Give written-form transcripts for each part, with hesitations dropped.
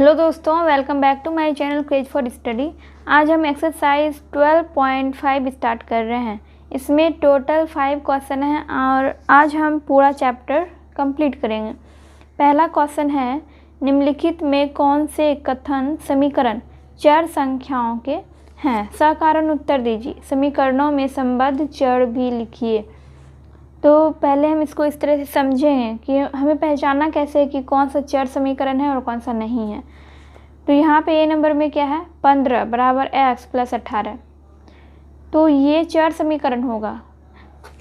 Hello दोस्तों, welcome back to my channel craze for study. आज हम एक्सरसाइज 12.5 स्टार्ट कर रहे हैं। इसमें टोटल 5 क्वेश्चन हैं और आज हम पूरा चैप्टर कंप्लीट करेंगे। पहला क्वेश्चन है, निम्नलिखित में कौन से कथन समीकरण चर संख्याओं के हैं? सकारण उत्तर दीजिए। समीकरणों में संबद्ध चर भी लिखिए। तो पहले हम इसको इस तरह से समझेंगे कि हमें पहचानना कैसे है कि कौन सा चर समीकरण है और कौन सा नहीं है। तो यहाँ पे ए नंबर में क्या है, 15 बराबर x प्लस 18। तो ये चर समीकरण होगा।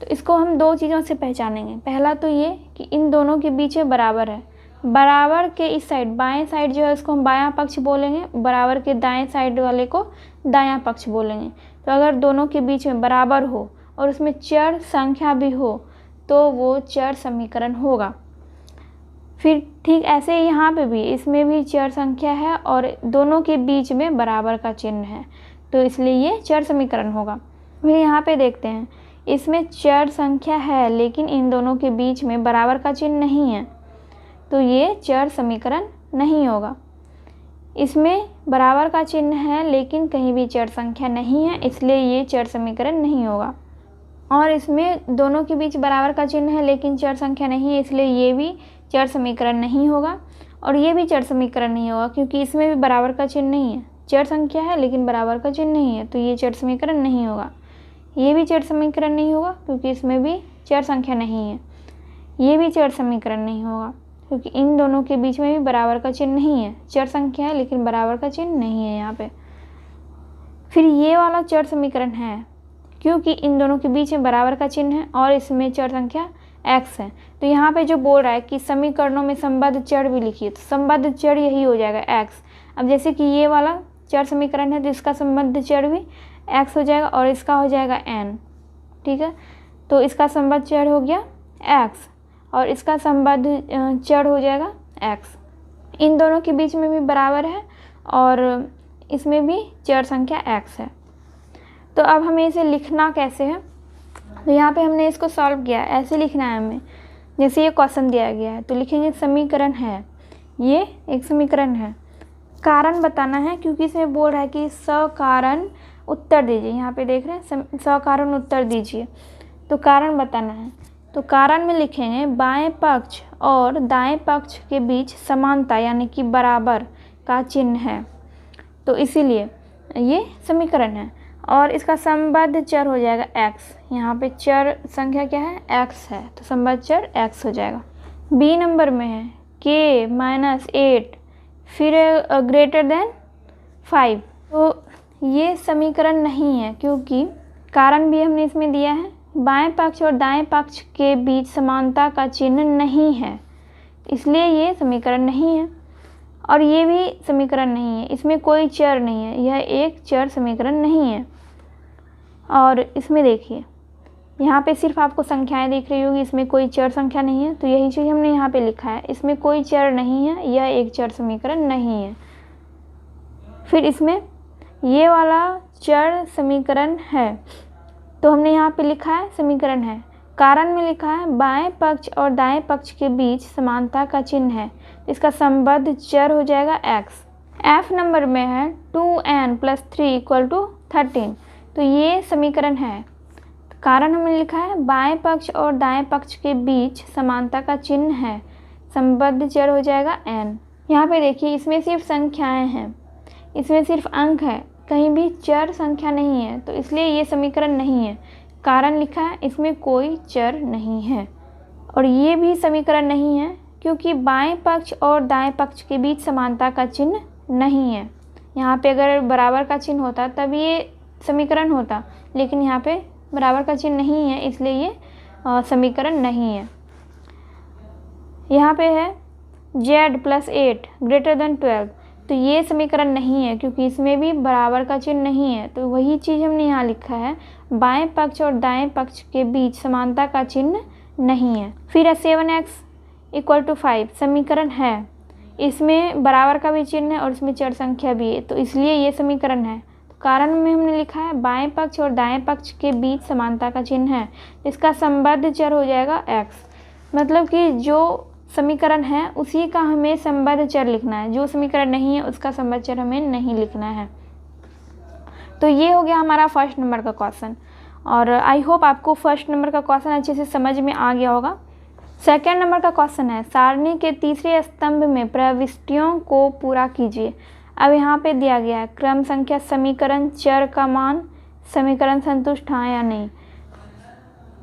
तो इसको हम दो चीज़ों से पहचानेंगे। पहला तो ये कि इन दोनों के बीच में बराबर है। बराबर के इस साइड बाएं साइड जो है उसको हम बायां पक्ष बोलेंगे, बराबर के दाएं साइड वाले को दायां पक्ष बोलेंगे। तो अगर दोनों के बीच में बराबर हो और उसमें चर संख्या भी हो तो वो चर समीकरण होगा। फिर ठीक ऐसे ही यहाँ पे भी, इसमें भी चर संख्या है और दोनों के बीच में बराबर का चिन्ह है, तो इसलिए ये चर समीकरण होगा। फिर यहाँ पे देखते हैं, इसमें चर संख्या है लेकिन इन दोनों के बीच में बराबर का चिन्ह नहीं है, तो ये चर समीकरण नहीं होगा। इसमें बराबर का चिन्ह है लेकिन कहीं भी चर संख्या नहीं है, इसलिए ये चर समीकरण नहीं होगा। और इसमें दोनों के बीच बराबर का चिन्ह है लेकिन चर संख्या नहीं है, इसलिए ये भी चर समीकरण नहीं होगा। और ये भी चर समीकरण नहीं होगा क्योंकि इसमें भी बराबर का चिन्ह नहीं है। चर संख्या है लेकिन बराबर का चिन्ह नहीं है, तो ये चर समीकरण नहीं होगा। ये भी चर समीकरण नहीं होगा क्योंकि इसमें भी चर संख्या नहीं है। ये भी चर समीकरण नहीं होगा क्योंकि इन दोनों के बीच में भी बराबर का चिन्ह नहीं है। चर संख्या है लेकिन बराबर का चिन्ह नहीं है यहाँ पे। फिर ये वाला चर समीकरण है क्योंकि इन दोनों के बीच में बराबर का चिन्ह है और इसमें चर संख्या x है। तो यहाँ पे जो बोल रहा है कि समीकरणों में संबद्ध चर भी लिखिए, तो संबद्ध चर यही हो जाएगा x। अब जैसे कि ये वाला चर समीकरण है तो इसका संबद्ध चर भी x हो जाएगा और इसका हो जाएगा n। ठीक है, तो इसका संबद्ध चर हो गया x और इसका संबद्ध चर हो जाएगा x। इन दोनों के बीच में भी बराबर है और इसमें भी चर संख्या x है। तो अब हमें इसे लिखना कैसे है, तो यहाँ पे हमने इसको सॉल्व किया। ऐसे लिखना है हमें, जैसे ये क्वेश्चन दिया गया है तो लिखेंगे समीकरण है, ये एक समीकरण है। कारण बताना है क्योंकि इसमें बोल रहा है कि सकारण उत्तर दीजिए। यहाँ पे देख रहे हैं सकारण उत्तर दीजिए, तो कारण बताना है। तो कारण में लिखेंगे बाएं पक्ष और दाएं पक्ष के बीच समानता यानी कि बराबर का चिन्ह है, तो इसीलिए ये समीकरण है। और इसका संबद्ध चर हो जाएगा x। यहाँ पे चर संख्या क्या है, x है, तो संबद्ध चर x हो जाएगा। बी नंबर में है k माइनस 8 फिर ग्रेटर देन 5। तो ये समीकरण नहीं है क्योंकि कारण भी हमने इसमें दिया है, बाएं पक्ष और दाएं पक्ष के बीच समानता का चिन्ह नहीं है, इसलिए ये समीकरण नहीं है। और ये भी समीकरण नहीं है, इसमें कोई चर नहीं है, यह एक चर समीकरण नहीं है। और इसमें देखिए, यहाँ पे सिर्फ आपको संख्याएं दिख रही होगी, इसमें कोई चर संख्या नहीं है, तो यही चीज़ हमने यहाँ पे लिखा है, इसमें कोई चर नहीं है, यह एक चर समीकरण नहीं है। फिर इसमें ये वाला चर समीकरण है, तो हमने यहाँ पे लिखा है समीकरण है। कारण में लिखा है बाएं पक्ष और दाएं पक्ष के बीच समानता का चिन्ह है, इसका संबद्ध चर हो जाएगा x। f नंबर में है 2n + 3 = 13, तो ये समीकरण है। कारण हमने लिखा है बाएं पक्ष और दाएं पक्ष के बीच समानता का चिन्ह है, संबद्ध चर हो जाएगा n। यहाँ पे देखिए, इसमें सिर्फ संख्याएं हैं, इसमें सिर्फ अंक है, कहीं भी चर संख्या नहीं है, तो इसलिए ये समीकरण नहीं है। कारण लिखा है, इसमें कोई चर नहीं है। और ये भी समीकरण नहीं है क्योंकि बाएं पक्ष और दाएं पक्ष के बीच समानता का चिन्ह नहीं है। यहाँ पे अगर बराबर का चिन्ह होता तब ये समीकरण होता, लेकिन यहाँ पे बराबर का चिन्ह नहीं है, इसलिए ये समीकरण नहीं है। यहाँ पे है z + 8 > 12, तो ये समीकरण नहीं है क्योंकि इसमें भी बराबर का चिन्ह नहीं है। तो वही चीज़ हमने यहाँ लिखा है, बाएं पक्ष और दाएं पक्ष के बीच समानता का चिन्ह नहीं है। फिर है 7x = 5, समीकरण है, इसमें बराबर का भी चिन्ह है और इसमें चर संख्या भी है, तो इसलिए ये समीकरण है। तो कारण में हमने लिखा है बाएं पक्ष और दाएं पक्ष के बीच समानता का चिन्ह है, इसका संबद्ध चर हो जाएगा x। मतलब कि जो समीकरण है उसी का हमें संबद्ध चर लिखना है, जो समीकरण नहीं है उसका संबद्ध चर हमें नहीं लिखना है। तो ये हो गया हमारा फर्स्ट नंबर का क्वेश्चन, और आई होप आपको फर्स्ट नंबर का क्वेश्चन अच्छे से समझ में आ गया होगा। सेकेंड नंबर का क्वेश्चन है, सारणी के तीसरे स्तंभ में प्रविष्टियों को पूरा कीजिए। अब यहाँ पे दिया गया है क्रम संख्या, समीकरण, चर का मान, समीकरण संतुष्ट हाँ या नहीं।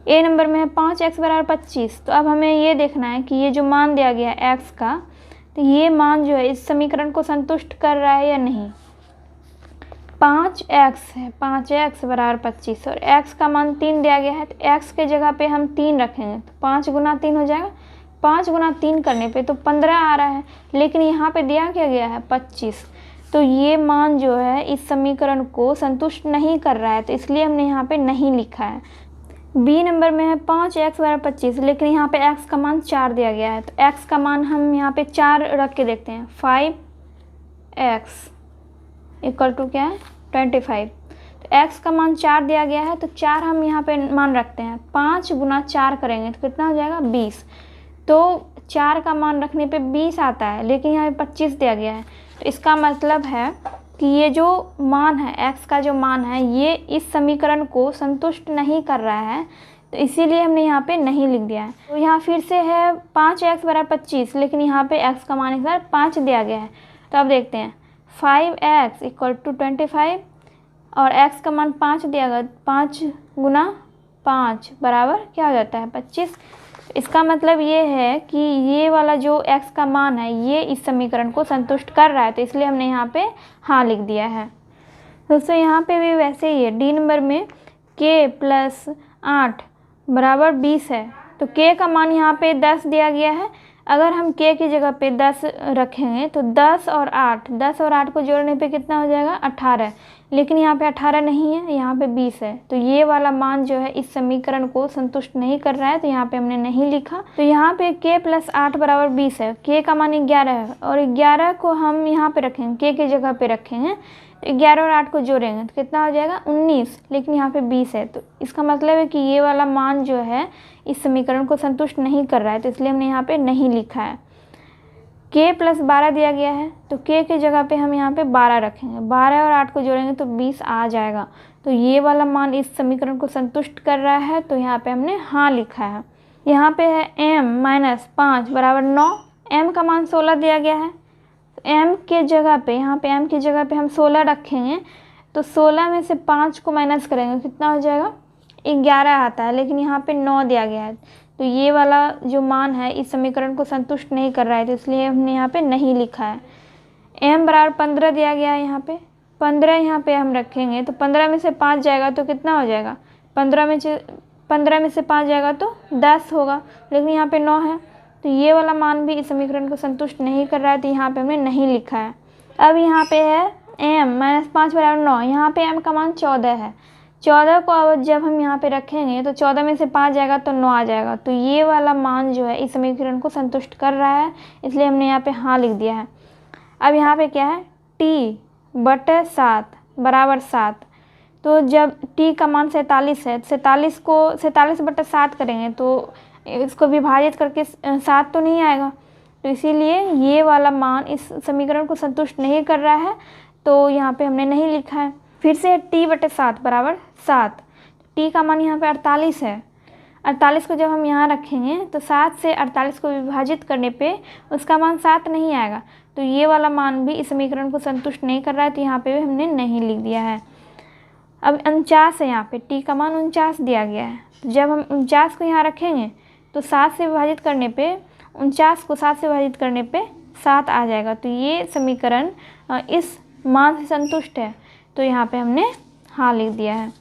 ए नंबर में है 5x = 25। तो अब हमें ये देखना है कि ये जो मान दिया गया है x का, तो ये मान जो है इस समीकरण को संतुष्ट कर रहा है या नहीं। 5x है, 5x = 25 और x का मान 3 दिया गया है, तो x के जगह पे हम 3 रखेंगे तो 5 × 3 हो जाएगा। 5 × 3 करने पे तो 15 आ रहा है, लेकिन यहाँ पे दिया क्या गया है 25। तो ये मान जो है इस समीकरण को संतुष्ट नहीं कर रहा है, तो इसलिए हमने यहाँ पे नहीं लिखा है। बी नंबर में है 5x = 25, लेकिन यहाँ पे x का मान 4 दिया गया है, तो x का मान हम यहाँ पे 4 रख के देखते हैं। 5x = क्या है 25। तो x का मान 4 दिया गया है, तो 4 हम यहाँ पे मान रखते हैं। 5 × 4 करेंगे तो कितना हो जाएगा 20। तो 4 का मान रखने पे 20 आता है, लेकिन यहाँ पे 25 दिया गया है, तो इसका मतलब है कि ये जो मान है x का जो मान है ये इस समीकरण को संतुष्ट नहीं कर रहा है, तो इसीलिए हमने यहाँ पे नहीं लिख दिया है। तो यहाँ फिर से है 5x = 25, लेकिन यहाँ पे x का मान इस बार 5 दिया गया है। तो अब देखते हैं 5x = 25 और x का मान 5 दिया गया, 5 × 5 बराबर क्या हो जाता है 25। इसका मतलब ये है कि ये वाला जो x का मान है ये इस समीकरण को संतुष्ट कर रहा है, तो इसलिए हमने यहाँ पे हाँ लिख दिया है। दोस्तों यहाँ पे भी वैसे ही है। डी नंबर में k + 8 = 20 है, तो k का मान यहाँ पे 10 दिया गया है। अगर हम k की जगह पे 10 रखेंगे तो 10 और 8 को जोड़ने पे कितना हो जाएगा 18, लेकिन यहाँ पे 18 नहीं है, यहाँ पे 20 है। तो ये वाला मान जो है इस समीकरण को संतुष्ट नहीं कर रहा है, तो यहाँ पे हमने नहीं लिखा। तो यहाँ पे k + 8 = 20 है, k का मान 11 है और 11 को हम यहाँ पे रखेंगे, k की जगह पे रखेंगे, तो 11 और 8 को जोड़ेंगे तो कितना हो जाएगा 19, लेकिन यहाँ पे 20 है। तो इसका मतलब है कि ये वाला मान जो है इस समीकरण को संतुष्ट नहीं कर रहा है, तो इसलिए हमने यहाँ पे नहीं लिखा है। k + 12 दिया गया है, तो k की जगह पे हम यहाँ पे 12 रखेंगे, 12 और 8 को जोड़ेंगे तो 20 आ जाएगा। तो ये वाला मान इस समीकरण को संतुष्ट कर रहा है, तो यहाँ पे हमने हाँ लिखा है। यहाँ पे है m - 5 = 9, m का मान 16 दिया गया है, m के जगह पे यहाँ पे m की जगह पे हम 16 रखेंगे, तो 16 में से 5 को माइनस करेंगे कितना हो जाएगा 11 आता है, लेकिन यहाँ पे 9 दिया गया है। तो ये वाला जो मान है इस समीकरण को संतुष्ट नहीं कर रहा है, तो इसलिए हमने यहाँ पे नहीं लिखा है। m = 15 दिया गया है, यहाँ पे 15 यहाँ पे हम रखेंगे, तो 15 में से 5 जाएगा तो कितना हो जाएगा 15 में से 5 जाएगा तो 10 होगा, लेकिन यहाँ पे 9 है, तो ये वाला मान भी इस समीकरण को संतुष्ट नहीं कर रहा है, तो यहाँ पे हमने नहीं लिखा है। अब यहाँ पे है m - 5 = 9, यहाँ पे m का मान 14 है। 14 को अब जब हम यहाँ पे रखेंगे तो 14 में से 5 जाएगा तो 9 आ जाएगा, तो ये वाला मान जो है इस समीकरण को संतुष्ट कर रहा है, इसलिए हमने यहाँ पे हाँ लिख दिया है। अब यहाँ पे क्या है t/7 = 7, तो जब t का मान 47 है, 47 को 47/7 करेंगे तो इसको विभाजित करके 7 तो नहीं आएगा, तो इसीलिए ये वाला मान इस समीकरण को संतुष्ट नहीं कर रहा है, तो यहाँ पे हमने नहीं लिखा है। फिर से t/7 = 7, t का मान यहाँ पे 48 है, 48 को जब हम यहाँ रखेंगे तो 7 से 48 को विभाजित करने पे उसका मान 7 नहीं आएगा, तो ये वाला मान भी इस समीकरण को संतुष्ट नहीं कर रहा है, तो यहाँ पे भी हमने नहीं लिख दिया है। अब 49 है, यहाँ पे t का मान 49 दिया गया है, तो जब हम 49 को यहाँ रखेंगे तो 7 से विभाजित करने पे 49 को 7 से विभाजित करने पे 7 आ जाएगा, तो ये समीकरण इस मान से संतुष्ट है, तो यहाँ पे हमने हाँ लिख दिया है।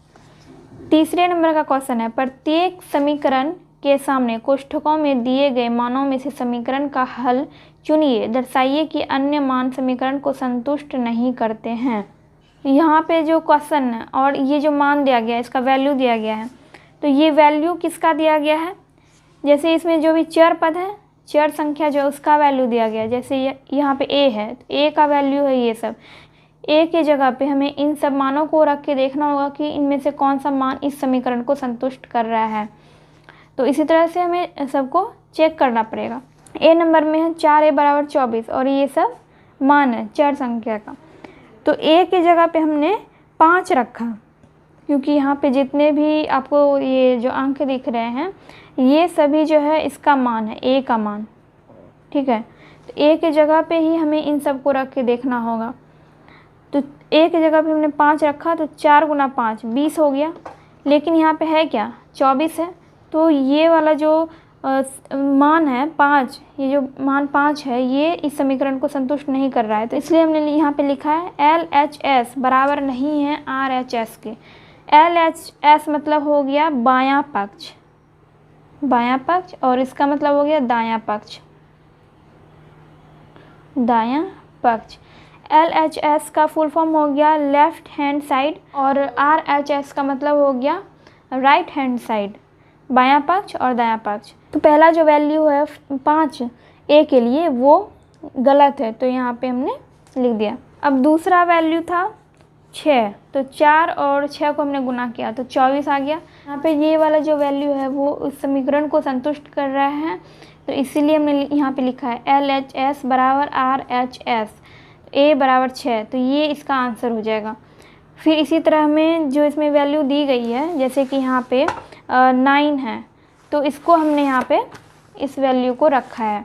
तीसरे नंबर का क्वेश्चन है, प्रत्येक समीकरण के सामने कोष्ठकों में दिए गए मानों में से समीकरण का हल चुनिए, दर्शाइए कि अन्य मान समीकरण को संतुष्ट नहीं करते हैं। यहाँ पे जो क्वेश्चन है और ये जो मान दिया गया है इसका वैल्यू दिया गया है, तो ये वैल्यू किसका दिया गया है, जैसे इसमें जो भी चर पद है, चर संख्या जो है उसका वैल्यू दिया गया है। जैसे यहाँ पे a है, तो a का वैल्यू है ये सब, a के जगह पे हमें इन सब मानों को रख के देखना होगा कि इनमें से कौन सा मान इस समीकरण को संतुष्ट कर रहा है। तो इसी तरह से हमें सबको चेक करना पड़ेगा। ए नंबर में है 4a बराबर 24 और ये सब मान है चर संख्या का। तो ए की जगह पे हमने 5 रखा, क्योंकि यहाँ पे जितने भी आपको ये जो अंक दिख रहे हैं ये सभी जो है इसका मान है, ए का मान। ठीक है, तो ए की जगह पे ही हमें इन सब को रख के देखना होगा। तो ए की जगह पे हमने 5 रखा, तो 4 गुना 5 20 हो गया। लेकिन यहाँ पे है क्या, 24 है। तो ये वाला जो मान है 5, ये जो मान 5 है ये इस समीकरण को संतुष्ट नहीं कर रहा है। तो इसलिए हमने यहाँ पे लिखा है LHS बराबर नहीं है RHS के। LHS मतलब हो गया बायां पक्ष, बायां पक्ष, और इसका मतलब हो गया दायां पक्ष, दायां पक्ष। LHS का फुल फॉर्म हो गया लेफ्ट हैंड साइड, और RHS का मतलब हो गया राइट हैंड साइड, बायां पक्ष और दायां पक्ष। तो पहला जो वैल्यू है 5 ए के लिए वो गलत है, तो यहाँ पे हमने लिख दिया। अब दूसरा वैल्यू था 6, तो 4 और 6 को हमने गुना किया तो 24 आ गया। यहाँ पे ये वाला जो वैल्यू है वो उस समीकरण को संतुष्ट कर रहा है, तो इसीलिए हमने यहाँ पे लिखा है LHS बराबर RHS, ए बराबर 6, तो ये इसका आंसर हो जाएगा। फिर इसी तरह हमें जो इसमें वैल्यू दी गई है, जैसे कि यहाँ पे 9 है, तो इसको हमने यहाँ पे इस वैल्यू को रखा है।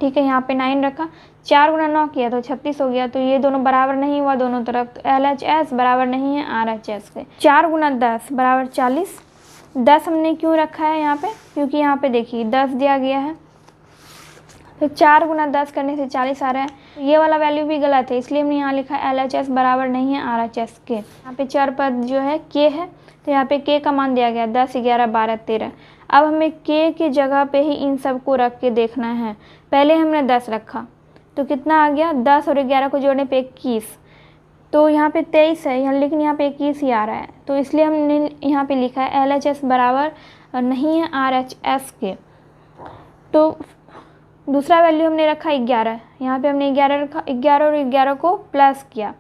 ठीक है, यहाँ पे 9 रखा, 4 गुना 9 किया तो 36 हो गया। तो ये दोनों बराबर नहीं हुआ दोनों तरफ, तो LHS बराबर नहीं है RHS के। 4 गुना 10 बराबर 40। 10 हमने क्यों रखा है यहाँ पे, क्योंकि यहाँ पे देखिए 10 दिया गया है, तो 4 गुना 10 करने से 40 आ रहा है। ये वाला वैल्यू भी गलत है, इसलिए हमने यहाँ लिखा है LHS बराबर नहीं है RHS के। यहाँ पे चर पद जो है k है, तो यहाँ पे k का मान दिया गया 10, 11, 12, 13। अब हमें k की जगह पे ही इन सब को रख के देखना है। पहले हमने 10 रखा तो कितना आ गया, 10 और 11 को जोड़ने पे 21, तो यहाँ पे 23 है यहाँ, लेकिन यहाँ पे 21 ही आ रहा है, तो इसलिए हमने यहाँ पे लिखा है LHS बराबर नहीं है RHS के। तो दूसरा वैल्यू हमने रखा 11, यहाँ पे हमने 11 रखा, 11 और 11 को प्लस किया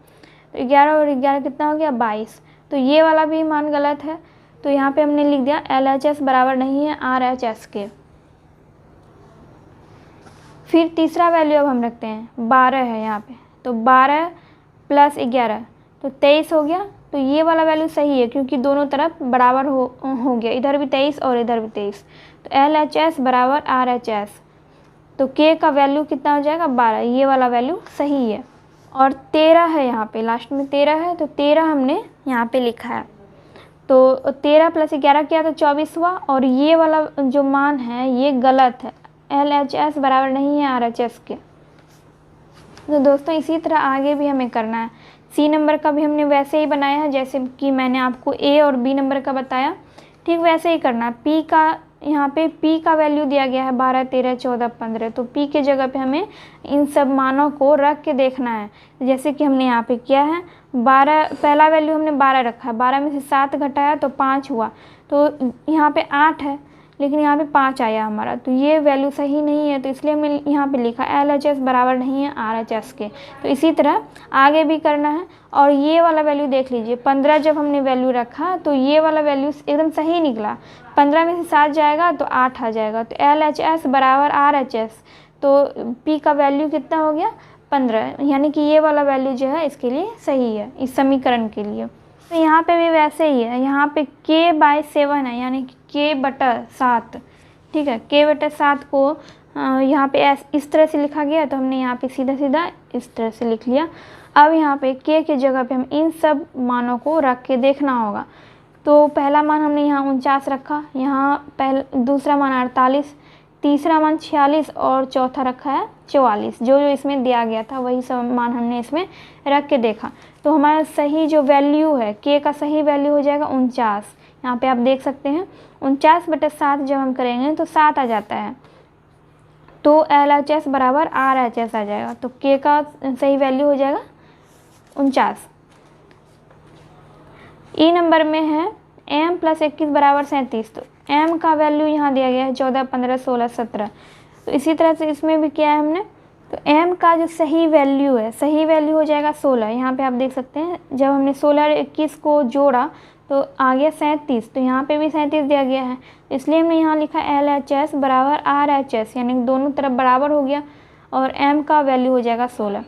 तो 11 और 11 कितना हो गया 22, तो ये वाला भी मान गलत है, तो यहाँ पे हमने लिख दिया LHS बराबर नहीं है RHS के। फिर तीसरा वैल्यू अब हम रखते हैं 12 है यहाँ पे, तो 12 प्लस 11 तो 23 हो गया। तो ये वाला वैल्यू सही है क्योंकि दोनों तरफ बराबर हो गया, इधर भी 23 और इधर भी 23, तो LHS बराबर RHS। तो k का वैल्यू कितना हो जाएगा 12, ये वाला वैल्यू सही है। और 13 है यहाँ पे, लास्ट में 13 है, तो 13 हमने यहाँ पे लिखा है। तो 13 प्लस 11 किया तो 24 हुआ, और ये वाला जो मान है ये गलत है, LHS बराबर नहीं है RHS के। तो दोस्तों इसी तरह आगे भी हमें करना है। C नंबर का भी हमने वैसे ही बनाया है जैसे कि मैंने आपको A और B नंबर का बताया, ठीक वैसे ही करना है। P का यहाँ पे P का वैल्यू दिया गया है 12, 13, 14, 15, तो P के जगह पे हमें इन सब मानों को रख के देखना है। जैसे कि हमने यहाँ पे किया है 12, पहला वैल्यू हमने 12 रखा है, 12 में से 7 घटाया तो 5 हुआ, तो यहाँ पे 8 है लेकिन यहाँ पे 5 आया हमारा, तो ये वैल्यू सही नहीं है, तो इसलिए हमने यहाँ पे लिखा LHS बराबर नहीं है RHS के। तो इसी तरह आगे भी करना है। और ये वाला वैल्यू देख लीजिए, 15 जब हमने वैल्यू रखा तो ये वाला वैल्यू एकदम सही निकला, 15 में से 7 जाएगा तो 8 आ जाएगा, तो LHS बराबर RHS, तो P का वैल्यू कितना हो गया 15, यानी कि ये वाला वैल्यू जो है इसके लिए सही है, इस समीकरण के लिए। तो यहाँ पे भी वैसे ही है, यहाँ पे k/7 है, यानी कि k/7, ठीक है, k/7 को यहाँ पे इस तरह से लिखा गया, तो हमने यहाँ पे सीधा सीधा इस तरह से लिख लिया। अब यहाँ पे k की जगह पे हम इन सब मानों को रख के देखना होगा। तो पहला मान हमने यहाँ 49 रखा, यहाँ दूसरा मान 48, तीसरा मान 46 और चौथा रखा है 44, जो इसमें दिया गया था वही सब मान हमने इसमें रख के देखा। तो हमारा सही जो वैल्यू है k का सही वैल्यू हो जाएगा 49। यहाँ पे आप देख सकते हैं 49/7 जब हम करेंगे तो 7 आ जाता है, तो LHS बराबर RHS आ जाएगा, तो k का सही वैल्यू हो जाएगा 49। E नंबर में है m + 21 बराबर 37, तो m का वैल्यू यहाँ दिया गया है 14, 15, 16, 17, तो इसी तरह से इसमें भी किया है हमने। तो m का जो सही वैल्यू है, सही वैल्यू हो जाएगा 16। यहाँ पे आप देख सकते हैं जब हमने 16 और 21 को जोड़ा तो आ गया 37, तो यहाँ पे भी 37 दिया गया है, इसलिए हमने यहाँ लिखा LHS बराबर RHS, यानी दोनों तरफ बराबर हो गया और m का वैल्यू हो जाएगा 16।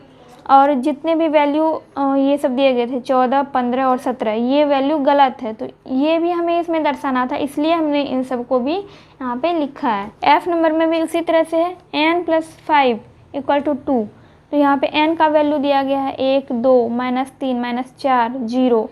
और जितने भी वैल्यू ये सब दिए गए थे 14, 15 और 17, ये वैल्यू गलत है, तो ये भी हमें इसमें दर्शाना था, इसलिए हमने इन सब को भी यहाँ पे लिखा है। F नंबर में भी उसी तरह से है, n + 5 = 2, तो यहाँ पे n का वैल्यू दिया गया है 1, 2, -3, -4, 0।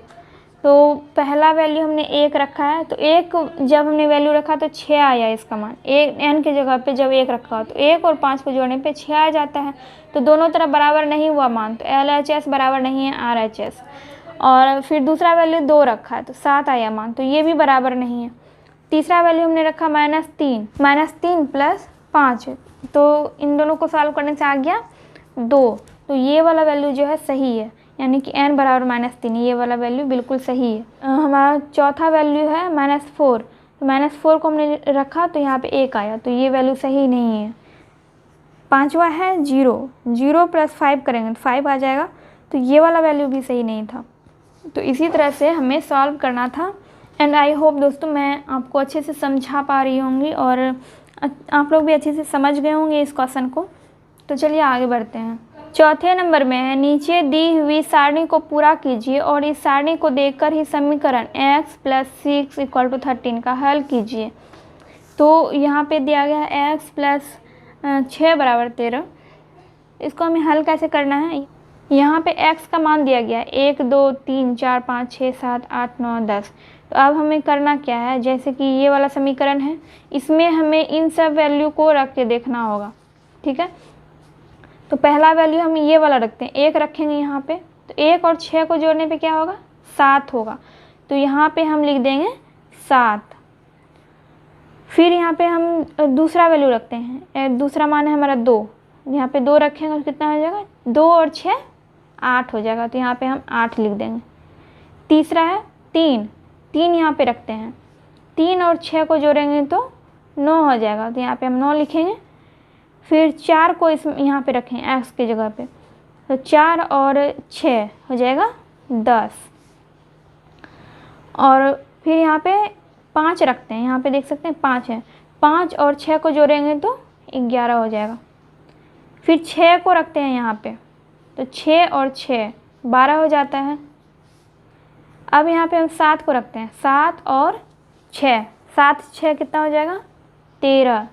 तो पहला वैल्यू हमने 1 रखा है, तो 1 जब हमने वैल्यू रखा तो 6 आया इसका मान, n के जगह पे जब 1 रखा हो तो 1 और 5 को जोड़ने पे 6 आ जाता है, तो दोनों तरफ बराबर नहीं हुआ मान, तो LHS बराबर नहीं है RHS। और फिर दूसरा वैल्यू 2 रखा है तो 7 आया मान, तो ये भी बराबर नहीं है। तीसरा वैल्यू हमने रखा -3 + 5, तो इन दोनों को सॉल्व करने से आ गया 2, तो ये वाला वैल्यू जो है सही है, यानी कि n बराबर -3, ये वाला वैल्यू बिल्कुल सही है। हमारा चौथा वैल्यू है -4, तो -4 को हमने रखा तो यहाँ पे 1 आया, तो ये वैल्यू सही नहीं है। पांचवा है 0, 0 + 5 करेंगे तो 5 आ जाएगा, तो ये वाला वैल्यू भी सही नहीं था। तो इसी तरह से हमें सॉल्व करना था। एंड आई होप दोस्तों मैं आपको अच्छे से समझा पा रही होंगी और आप लोग भी अच्छे से समझ गए होंगे इस क्वेश्चन को। तो चलिए आगे बढ़ते हैं। चौथे नंबर में है, नीचे दी हुई सारणी को पूरा कीजिए और इस सारणी को देखकर ही समीकरण x + 6 = 13 का हल कीजिए। तो यहाँ पे दिया गया है x + 6 = 13। इसको हमें हल कैसे करना है, यहाँ पे x का मान दिया गया है 1, 2, 3, 4, 5, 6, 7, 8, 9, 10। तो अब हमें करना क्या है, जैसे कि ये वाला समीकरण है, इसमें हमें इन सब वैल्यू को रख के देखना होगा, ठीक है। तो पहला वैल्यू हम ये वाला रखते हैं, 1 रखेंगे यहाँ पे, तो 1 और 6 को जोड़ने पे क्या होगा, 7 होगा, तो यहाँ पे हम लिख देंगे 7। फिर यहाँ पे हम दूसरा वैल्यू रखते हैं, दूसरा मान है हमारा 2, यहाँ पे 2 रखेंगे तो कितना हो जाएगा, 2 और 6 8 हो जाएगा, तो यहाँ पे हम 8 लिख देंगे। तीसरा है 3 यहाँ पे रखते हैं, 3 और 6 को जोड़ेंगे तो 9 हो जाएगा, तो यहाँ पे हम 9 लिखेंगे। फिर 4 को इस यहाँ पे रखें x की जगह पे, तो 4 और 6 हो जाएगा 10। और फिर यहाँ पे 5 रखते हैं, यहाँ पे देख सकते हैं 5 है, 5 और 6 को जोड़ेंगे तो 11 हो जाएगा। फिर 6 को रखते हैं यहाँ पे, तो 6 और 6 12 हो जाता है। अब यहाँ पे हम 7 को रखते हैं, 7 और 6, 7 6 कितना हो जाएगा, 13।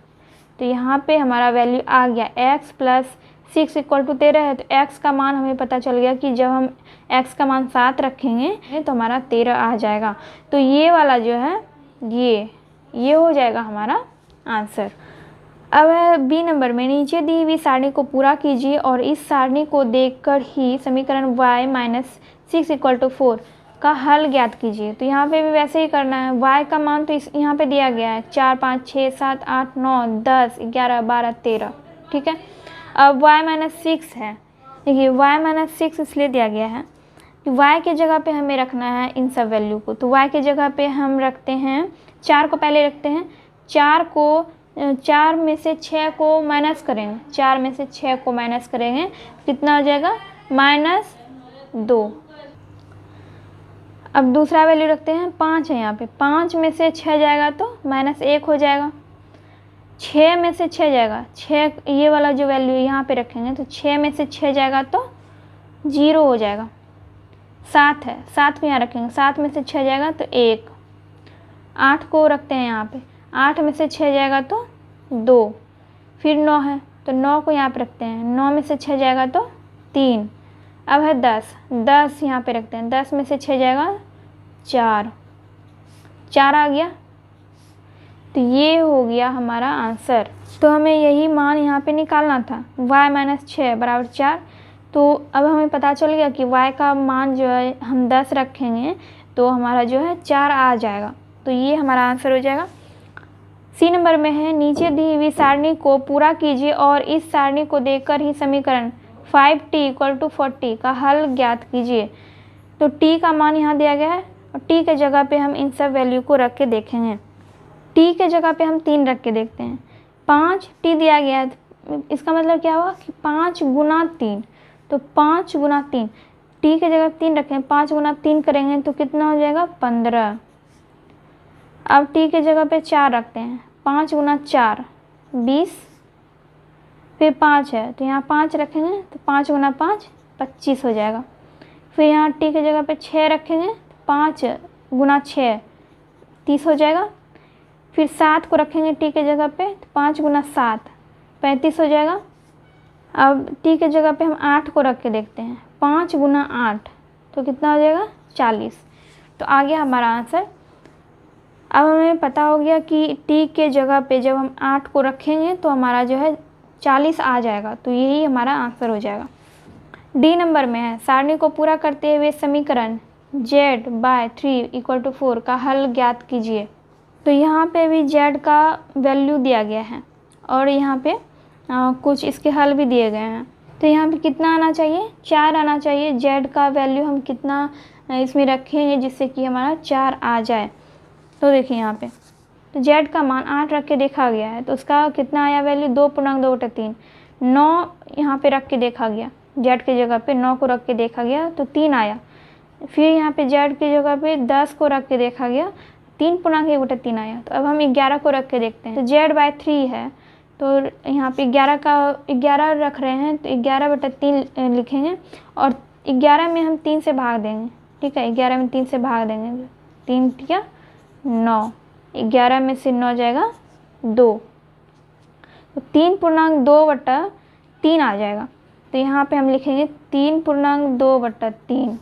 तो यहाँ पे हमारा वैल्यू आ गया x + 6 = 13 है, तो x का मान हमें पता चल गया कि जब हम x का मान 7 रखेंगे तो हमारा 13 आ जाएगा। तो ये वाला जो है ये हो जाएगा हमारा आंसर। अब है बी नंबर में, नीचे दी हुई सारणी को पूरा कीजिए और इस सारणी को देखकर ही समीकरण y - 6 = 4 का हल ज्ञात कीजिए। तो यहाँ पे भी वैसे ही करना है, y का मान तो यहाँ पे दिया गया है 4, 5, 6, 7, 8, 9, 10, 11, 12, 13, ठीक है। अब y - 6 है, देखिए y - 6 इसलिए दिया गया है कि y के जगह पे हमें रखना है इन सब वैल्यू को। तो y के जगह पे हम रखते हैं 4 को पहले रखते हैं, 4 में से 6 को माइनस करेंगे, 4 में से 6 को माइनस करेंगे कितना हो जाएगा, -2। अब दूसरा वैल्यू रखते हैं 5 है, यहाँ पे 5 में से 6 जाएगा तो -1 हो जाएगा, 6 में से 6 जाएगा, 6 ये वाला जो वैल्यू यहाँ पे रखेंगे तो 6 में से 6 जाएगा तो 0 हो जाएगा। 7 है, 7 को यहाँ रखेंगे, 7 में से 6 जाएगा तो 1। 8 को रखते हैं यहाँ पे, 8 में से 6 जाएगा तो 2। फिर 9 है, तो 9 को यहाँ पे रखते हैं, 9 में से 6 जाएगा तो 3। अब है 10 यहाँ पे रखते हैं, 10 में से 6 जाएगा 4 आ गया। तो ये हो गया हमारा आंसर। तो हमें यही मान यहाँ पे निकालना था, y - 6 = 4। तो अब हमें पता चल गया कि y का मान जो है हम 10 रखेंगे तो हमारा जो है 4 आ जाएगा। तो ये हमारा आंसर हो जाएगा। सी नंबर में है, नीचे दी हुई सारणी को पूरा कीजिए और इस सारणी को देखकर ही समीकरण 5t = 40 का हल ज्ञात कीजिए। तो t का मान यहाँ दिया गया है और t के जगह पे हम इन सब वैल्यू को रख के देखेंगे। t के जगह पे हम 3 रख के देखते हैं, 5t दिया गया है, इसका मतलब क्या हुआ कि 5 × 3, तो 5 × 3, टी के जगह 3 रखें, 5 गुना 3 करेंगे तो कितना हो जाएगा 15। अब टी के जगह पे 4 रखते हैं, 5 गुना 4 20, फिर 5 है तो यहाँ 5 रखेंगे तो 5 गुना 5 25 हो जाएगा। फिर यहाँ टी के जगह पे 6 रखेंगे तो 5 गुना 6 30 हो जाएगा। फिर 7 को रखेंगे टी के जगह पे तो 5 गुना 7 35 हो जाएगा। अब टी के जगह पे हम 8 को रख के देखते हैं, 5 गुना 8 तो कितना हो जाएगा 40। तो आ गया हमारा आंसर। अब हमें पता हो गया कि टी के जगह पे जब हम 8 को रखेंगे तो हमारा जो है 40 आ जाएगा, तो यही हमारा आंसर हो जाएगा। डी नंबर में है, सारणी को पूरा करते हुए समीकरण z/3 = 4 का हल ज्ञात कीजिए। तो यहाँ पे भी z का वैल्यू दिया गया है और यहाँ पे कुछ इसके हल भी दिए गए हैं। तो यहाँ पे कितना आना चाहिए, 4 आना चाहिए। z का वैल्यू हम कितना इसमें रखेंगे जिससे कि हमारा 4 आ जाए। तो देखिए यहाँ पे तो z का मान 8 रख के देखा गया है, तो उसका कितना आया वैल्यू 2.2/3। 9 यहाँ पे रख के देखा गया, z की जगह पे 9 को रख के देखा गया तो 3 आया। फिर यहाँ पे z की जगह पे 10 को रख के देखा गया, 3.1/3 आया। तो अब हम 11 को रख के देखते हैं, तो z/3 है तो यहाँ पे 11 रख रहे हैं तो 11/3 लिखेंगे और 11 में हम 3 से भाग देंगे। ठीक है, 11 में 3 से भाग देंगे, 3 या 9, 11 में से 9 जाएगा 2, तो 3.2/3 आ जाएगा। तो यहाँ पे हम लिखेंगे 3.2/3।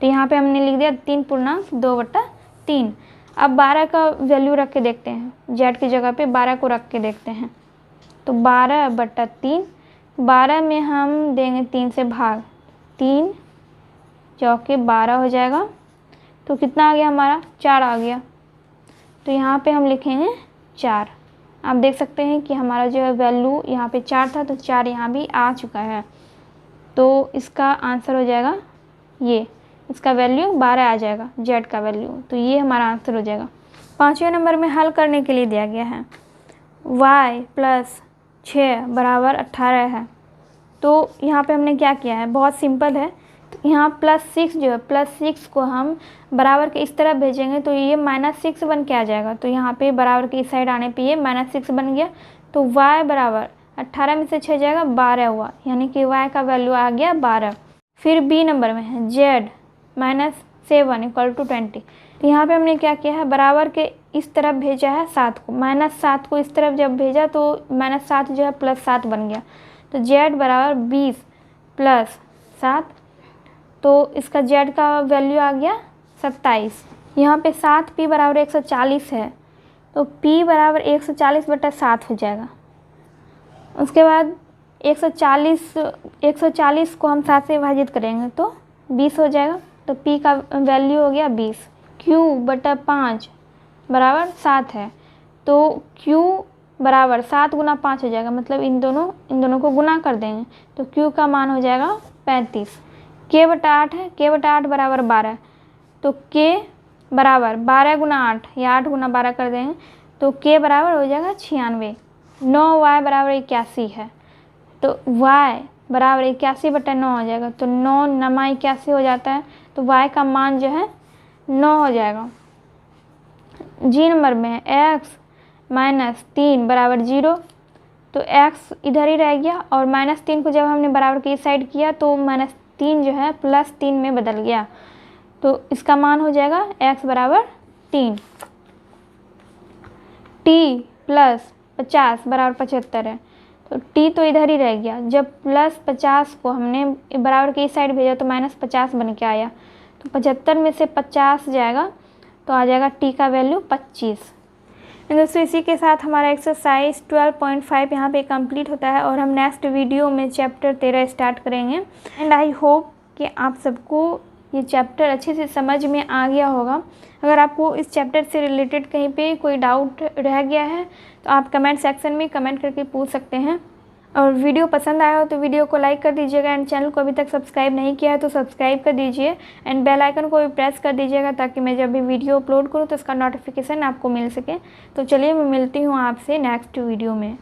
तो यहाँ पे हमने लिख दिया 3.2/3। अब 12 का वैल्यू रख के देखते हैं, z की जगह पे 12 को रख के देखते हैं। तो 12/3, 12 में हम देंगे 3 से भाग, 3 चौके 12 हो जाएगा। तो कितना आ गया हमारा 4 आ गया। तो यहाँ पे हम लिखेंगे 4। आप देख सकते हैं कि हमारा जो है वैल्यू यहाँ पे 4 था तो 4 यहाँ भी आ चुका है। तो इसका आंसर हो जाएगा ये, इसका वैल्यू 12 आ जाएगा z का वैल्यू। तो ये हमारा आंसर हो जाएगा। 5वें नंबर में हल करने के लिए दिया गया है y + 6 = 18 है। तो यहाँ पे हमने क्या किया है, बहुत सिंपल है। तो यहाँ +6 जो है, +6 को हम बराबर के इस तरफ भेजेंगे तो ये -6 बन के आ जाएगा। तो यहाँ पे बराबर के इस साइड आने पे ये -6 बन गया। तो y बराबर 18 में से 6 जाएगा 12 हुआ, यानी कि y का वैल्यू आ गया 12। फिर बी नंबर में है z -7 = 20। तो यहाँ पे हमने क्या किया है, बराबर के इस तरफ भेजा है 7 को, -7 को इस तरफ जब भेजा तो -7 जो है +7 बन गया। तो z बराबर 20 + 7, तो इसका z का वैल्यू आ गया 27। यहाँ पे 7p बराबर 140 है, तो p बराबर 140/7 हो जाएगा। उसके बाद 140 को हम 7 से विभाजित करेंगे तो 20 हो जाएगा। तो p का वैल्यू हो गया 20। q/5 बराबर 7 है, तो q बराबर 7 गुना 5 हो जाएगा, मतलब इन दोनों को गुना कर देंगे तो q का मान हो जाएगा 35। k/8 है, k/8 बराबर 12, तो k बराबर 12 गुना 8 या 8 गुना 12 कर देंगे तो k बराबर हो जाएगा 96। 9y बराबर 81 है, तो y बराबर 81/9 हो जाएगा। तो 9 नमा 81 हो जाता है, तो y का मान जो है 9 हो जाएगा। जी नंबर में है x -3 बराबर 0, तो x इधर ही रह गया और -3 को जब हमने बराबर के इस साइड किया तो -3 जो है +3 में बदल गया। तो इसका मान हो जाएगा x बराबर 3। t + 50 बराबर 75 है, तो t तो इधर ही रह गया। जब +50 को हमने बराबर के इस साइड भेजा तो -50 बन के आया, तो 75 में से 50 जाएगा तो आ जाएगा t का वैल्यू 25। दोस्तों इसी के साथ हमारा एक्सरसाइज 12.5 यहाँ पे कंप्लीट होता है और हम नेक्स्ट वीडियो में चैप्टर 13 स्टार्ट करेंगे। एंड आई होप कि आप सबको ये चैप्टर अच्छे से समझ में आ गया होगा। अगर आपको इस चैप्टर से रिलेटेड कहीं पे कोई डाउट रह गया है तो आप कमेंट सेक्शन में कमेंट करके पूछ सकते हैं। और वीडियो पसंद आया हो तो वीडियो को लाइक कर दीजिएगा एंड चैनल को अभी तक सब्सक्राइब नहीं किया है तो सब्सक्राइब कर दीजिए एंड बेल आइकन को भी प्रेस कर दीजिएगा ताकि मैं जब भी वीडियो अपलोड करूँ तो इसका नोटिफिकेशन आपको मिल सके। तो चलिए मैं मिलती हूँ आपसे नेक्स्ट वीडियो में।